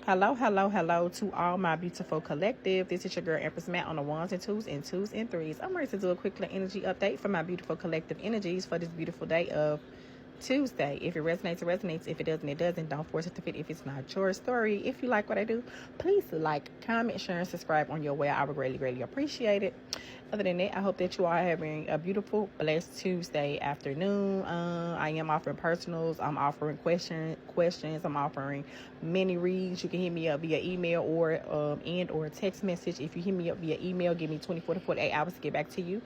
Hello to all my beautiful collective. This is your girl Empress Matt on the ones and twos and threes. I'm ready to do a quick little energy update for my beautiful collective energies for this beautiful day of Tuesday. If it resonates, it resonates. If it doesn't, it doesn't. Don't force it to fit if it's not your story. If you like what I do, please like, comment, share, and subscribe on your way. I would greatly appreciate it. Other than that, I hope that you are having a beautiful, blessed Tuesday afternoon. I am offering personals. I'm offering questions. I'm offering mini reads. You can hit me up via email or text message. If you hit me up via email, give me 24 to 48 hours to get back to you.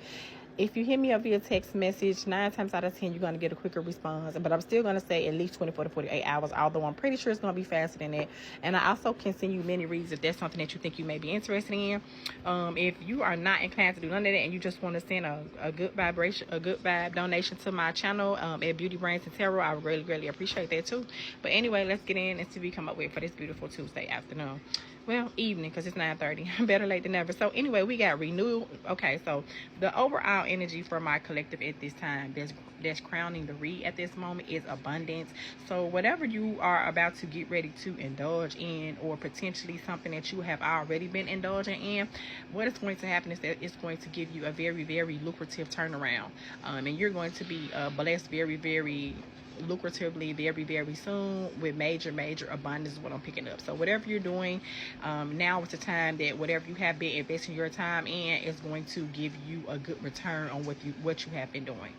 If you hit me up via text message, 9 times out of 10, you're going to get a quicker response. But I'm still going to say at least 24 to 48 hours, although I'm pretty sure it's going to be faster than that. And I also can send you many reads if that's something that you think you may be interested in. If you are not inclined to do none of that and you just want to send a good vibe donation to my channel at Beauty Brains and Tarot, I would greatly appreciate that too. But anyway, let's get in and see what we come up with for this beautiful Tuesday afternoon. Well, evening, because it's 9:30. Better late than never. So anyway, we got renewal. Okay, so the overall energy for my collective at this time that's crowning the read at this moment is abundance. So whatever you are about to get ready to indulge in, or potentially something that you have already been indulging in, what is going to happen is that it's going to give you a very lucrative turnaround, and you're going to be blessed very lucratively very soon with major abundance is what I'm picking up. So whatever you're doing, now is the time that whatever you have been investing your time in is going to give you a good return on what you have been doing.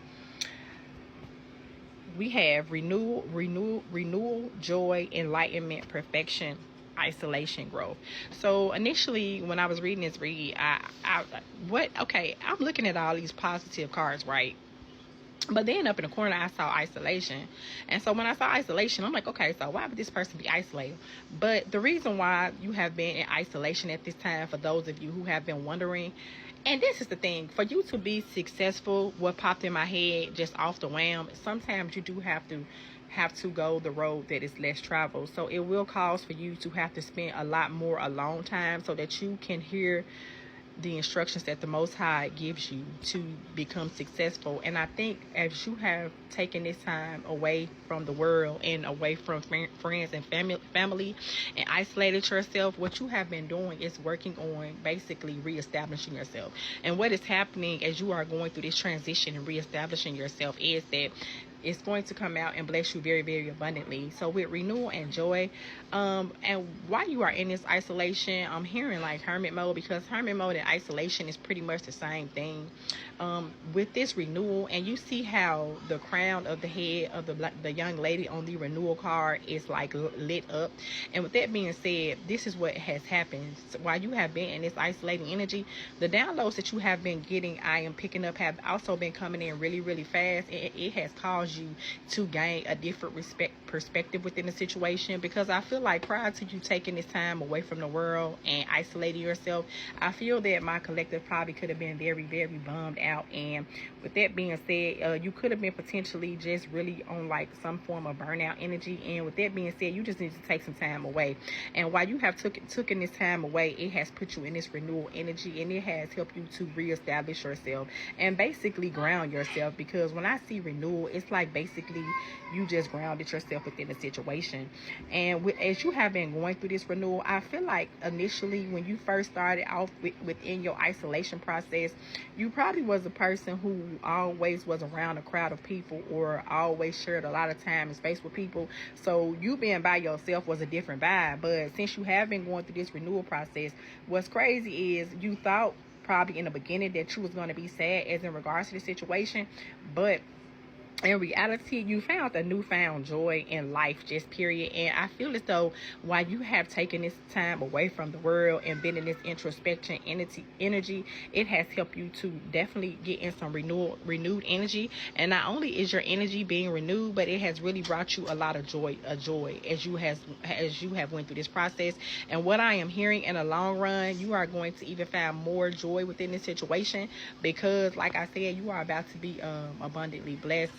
We have renewal, joy, enlightenment, perfection, isolation, growth. So initially when I was reading this read, I'm looking at all these positive cards, right? But then up in the corner, I saw isolation. And so when I saw isolation, I'm like, okay, so why would this person be isolated? But the reason why you have been in isolation at this time, for those of you who have been wondering, and this is the thing, for you to be successful, what popped in my head just off the wham, sometimes you do have to go the road that is less traveled. So it will cause for you to have to spend a lot more alone time so that you can hear the instructions that the Most High gives you to become successful. And I think as you have taken this time away from the world and away from friends and family and isolated yourself, what you have been doing is working on basically reestablishing yourself. And what is happening as you are going through this transition and reestablishing yourself is that it's going to come out and bless you very abundantly. So with renewal and joy, and while you are in this isolation, I'm hearing like hermit mode, because hermit mode and isolation is pretty much the same thing. With this renewal, and you see how the crown of the head of the young lady on the renewal card is like lit up. And with that being said, this is what has happened. So while you have been in this isolating energy, the downloads that you have been getting, I am picking up, have also been coming in really fast. It has caused you to gain a different perspective within the situation, because I feel like prior to you taking this time away from the world and isolating yourself, I feel that my collective probably could have been very bummed out. And with that being said, you could have been potentially just really on like some form of burnout energy. And with that being said, you just need to take some time away. And while you have taken this time away, it has put you in this renewal energy, and it has helped you to reestablish yourself and basically ground yourself. Because when I see renewal, it's like basically you just grounded yourself within the situation. And as you have been going through this renewal, I feel like initially when you first started off within your isolation process, you probably was a person who always was around a crowd of people, or always shared a lot of time and space with people. So you being by yourself was a different vibe. But since you have been going through this renewal process, what's crazy is you thought probably in the beginning that you was going to be sad as in regards to the situation, but in reality, you found a newfound joy in life, just period. And I feel as though while you have taken this time away from the world and been in this introspection energy, it has helped you to definitely get in some renewed energy. And not only is your energy being renewed, but it has really brought you a lot of joy as you have went through this process. And what I am hearing, in the long run, you are going to even find more joy within this situation, because like I said, you are about to be abundantly blessed.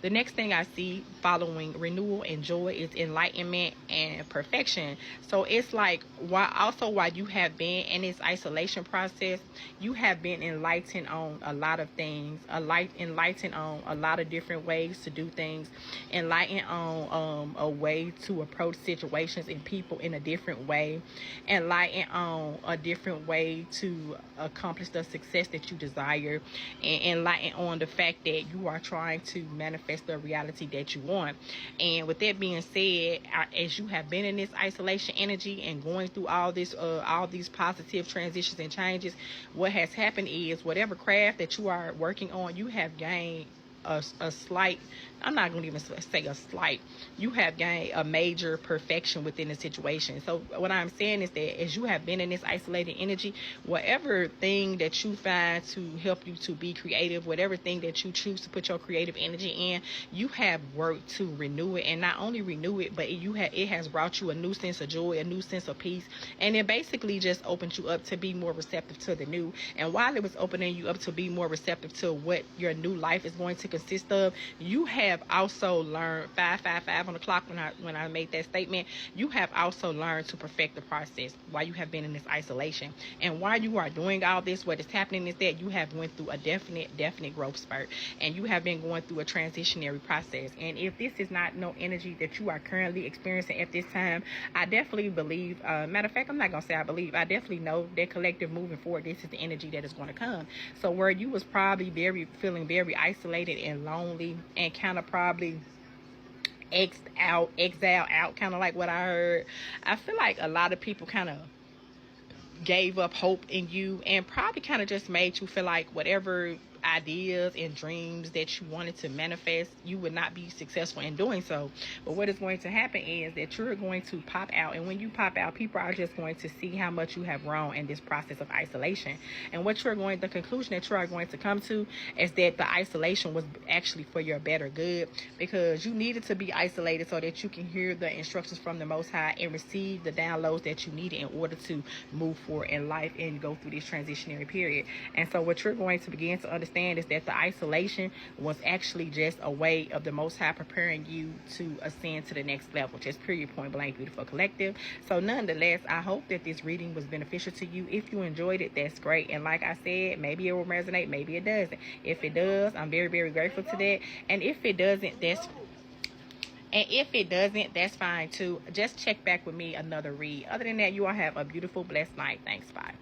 The next thing I see following renewal and joy is enlightenment and perfection. So it's like while you have been in this isolation process, you have been enlightened on a lot of things, enlightened on a lot of different ways to do things, enlightened on a way to approach situations and people in a different way, enlightened on a different way to accomplish the success that you desire, and enlightened on the fact that you are trying to manifest the reality that you want. And with that being said, as you have been in this isolation energy and going through all these positive transitions and changes, what has happened is whatever craft that you are working on, you have gained a slight, I'm not going to even say a slight, you have gained a major perfection within the situation. So what I'm saying is that as you have been in this isolated energy, whatever thing that you find to help you to be creative, whatever thing that you choose to put your creative energy in, you have worked to renew it. And not only renew it, but it has brought you a new sense of joy, a new sense of peace, and it basically just opened you up to be more receptive to the new. And while it was opening you up to be more receptive to what your new life is going to consist of, you have also learned 555 on the clock when I made that statement. You have also learned to perfect the process while you have been in this isolation. And while you are doing all this, what is happening is that you have went through a definite growth spurt, and you have been going through a transitionary process. And if this is not no energy that you are currently experiencing at this time, I definitely believe, matter of fact, I'm not gonna say I believe, I definitely know that collective moving forward, this is the energy that is going to come. So where you was probably feeling very isolated and lonely and kind of probably exile out, kind of like what I heard, I feel like a lot of people kind of gave up hope in you and probably kind of just made you feel like whatever ideas and dreams that you wanted to manifest, you would not be successful in doing so. But what is going to happen is that you're going to pop out, and when you pop out, people are just going to see how much you have grown in this process of isolation. And the conclusion that you are going to come to is that the isolation was actually for your better good, because you needed to be isolated so that you can hear the instructions from the Most High and receive the downloads that you needed in order to move forward in life and go through this transitionary period. And so what you're going to begin to understand is that the isolation was actually just a way of the Most High preparing you to ascend to the next level. Just period, point blank, beautiful collective. So nonetheless, I hope that this reading was beneficial to you. If you enjoyed it, that's great. And like I said, maybe it will resonate, maybe it doesn't. If it does, I'm very, very grateful to that. And if it doesn't, that's fine too. Just check back with me another read. Other than that, you all have a beautiful, blessed night. Thanks. Bye.